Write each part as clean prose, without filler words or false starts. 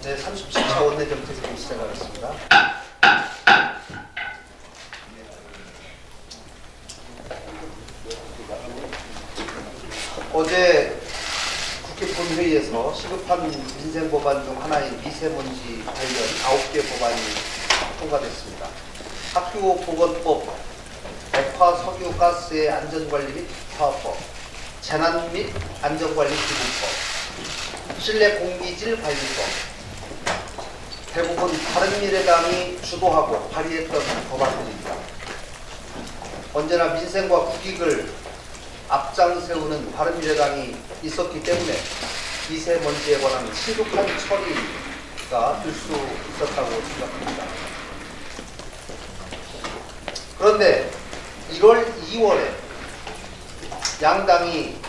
네, 37차 원내정책회의 시작하겠습니다. 어제 국회 본회의에서 시급한 민생법안 중 하나인 미세먼지 관련 9개 법안이 통과됐습니다. 학교보건법, 액화 석유 가스의 안전관리 및 파업법, 재난 및 안전관리 기본법, 실내 공기질 관리법, 대부분 바른미래당이 주도하고 발의했던 법안들입니다. 언제나 민생과 국익을 앞장세우는 바른미래당이 있었기 때문에 미세먼지에 관한 신속한 처리가 될 수 있었다고 생각합니다. 그런데 1월, 2월에 양당이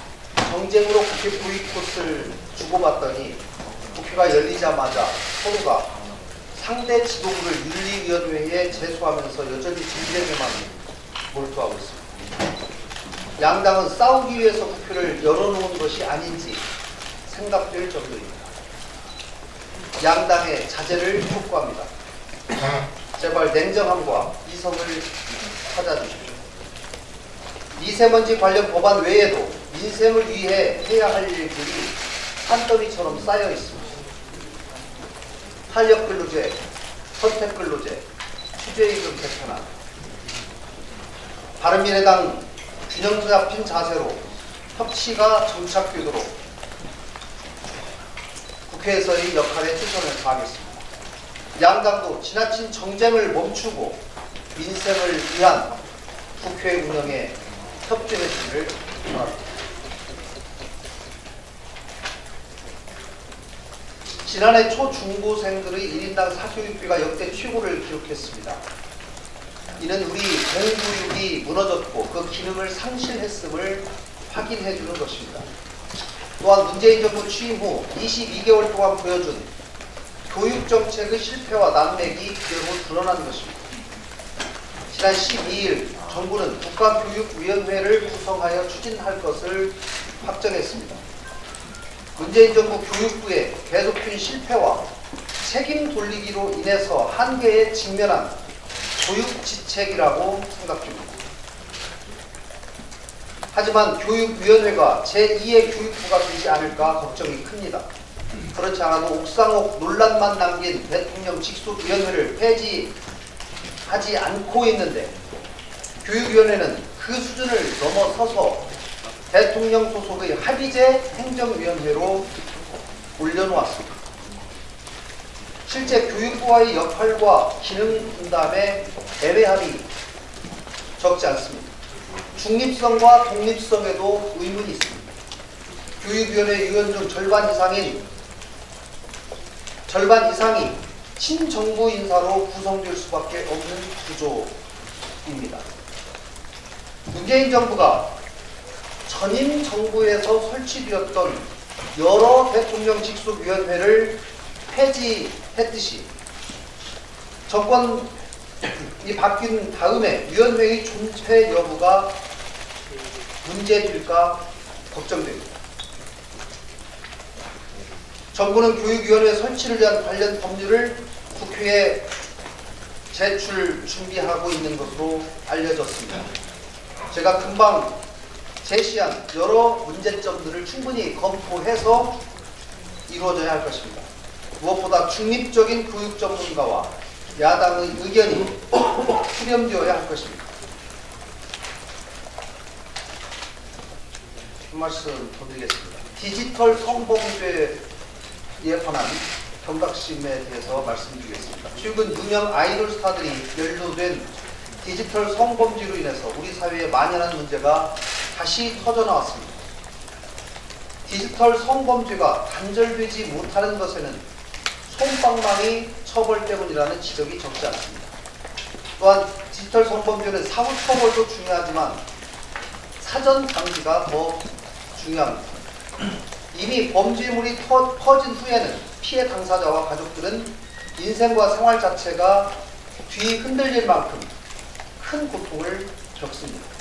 정쟁으로 국회 보이콧을 주고받더니 국회가 열리자마자 서로가 상대 지도부를 윤리위원회에 제소하면서 여전히 진쟁에만 몰두하고 있습니다. 양당은 싸우기 위해서 국회를 열어놓은 것이 아닌지 생각될 정도입니다. 양당의 자제를 촉구합니다. 제발 냉정함과 이성을 찾아주십시오. 미세먼지 관련 법안 외에도 민생을 위해 해야 할 일들이 산더미처럼 쌓여 있습니다. 탄력근로제, 선택근로제, 취재임금 개편안, 바른미래당 균형 잡힌 자세로 협치가 정착되도록 국회에서의 역할에 최선을 다하겠습니다. 양당도 지나친 정쟁을 멈추고 민생을 위한 국회 운영에 협조해주기를 바랍니다. 지난해 초중고생들의 1인당 사교육비가 역대 최고를 기록했습니다. 이는 우리 공교육이 무너졌고 그 기능을 상실했음을 확인해주는 것입니다. 또한 문재인 정부 취임 후 22개월 동안 보여준 교육정책의 실패와 난맥이 그대로 드러난 것입니다. 지난 12일 정부는 국가교육위원회를 구성하여 추진할 것을 확정했습니다. 문재인 정부 교육부의 계속된 실패와 책임 돌리기로 인해서 한계에 직면한 교육지책이라고 생각됩니다. 하지만 교육위원회가 제2의 교육부가 되지 않을까 걱정이 큽니다. 그렇지 않아도 옥상옥 논란만 남긴 대통령 직속위원회를 폐지하지 않고 있는데 교육위원회는 그 수준을 넘어서서 대통령 소속의 합의제 행정위원회로 올려놓았습니다. 실제 교육부와의 역할과 기능 분담에 애매함이 적지 않습니다. 중립성과 독립성에도 의문이 있습니다. 교육위원회 위원 중 절반 이상이 친정부 인사로 구성될 수밖에 없는 구조입니다. 문재인 정부가 전임 정부에서 설치되었던 여러 대통령 직속위원회를 폐지했듯이 정권이 바뀐 다음에 위원회의 존재 여부가 문제될까 걱정됩니다. 정부는 교육위원회 설치를 위한 관련 법률을 국회에 제출 준비하고 있는 것으로 알려졌습니다. 제가 금방 제시한 여러 문제점들을 충분히 검토해서 이루어져야 할 것입니다. 무엇보다 중립적인 교육 전문가와 야당의 의견이 수렴되어야 할 것입니다. 한 말씀 더 드리겠습니다. 디지털 성범죄에 관한 경각심에 대해서 말씀드리겠습니다. 최근 유명 아이돌 스타들이 연루된 디지털 성범죄로 인해서 우리 사회에 만연한 문제가 다시 터져나왔습니다. 디지털 성범죄가 단절되지 못하는 것에는 솜방망이 처벌 때문이라는 지적이 적지 않습니다. 또한 디지털 성범죄는 사후 처벌도 중요하지만 사전 방지가 더 중요합니다. 이미 범죄물이 퍼진 후에는 피해 당사자와 가족들은 인생과 생활 자체가 뒤 흔들릴 만큼 큰 고통을 겪습니다.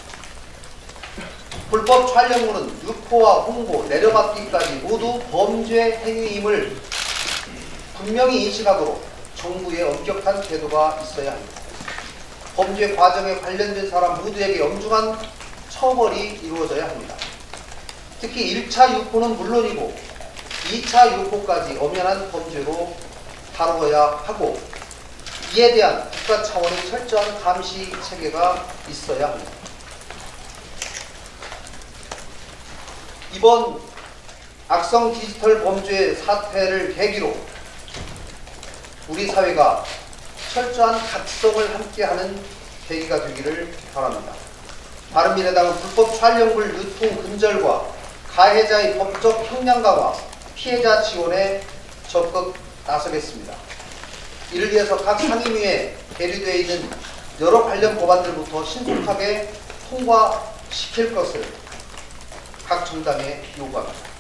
불법 촬영물은 유포와 홍보, 내려받기까지 모두 범죄 행위임을 분명히 인식하도록 정부의 엄격한 제도가 있어야 합니다. 범죄 과정에 관련된 사람 모두에게 엄중한 처벌이 이루어져야 합니다. 특히 1차 유포는 물론이고 2차 유포까지 엄연한 범죄로 다뤄야 하고, 이에 대한 국가 차원의 철저한 감시 체계가 있어야 합니다. 이번 악성 디지털 범죄 사태를 계기로 우리 사회가 철저한 각성을 함께하는 계기가 되기를 바랍니다. 바른미래당은 불법 촬영물 유통 근절과 가해자의 법적 형량 강화, 피해자 지원에 적극 나서겠습니다. 이를 위해서 각 상임위에 계류되어 있는 여러 관련 법안들부터 신속하게 통과시킬 것을 각 정당에 요구합니다.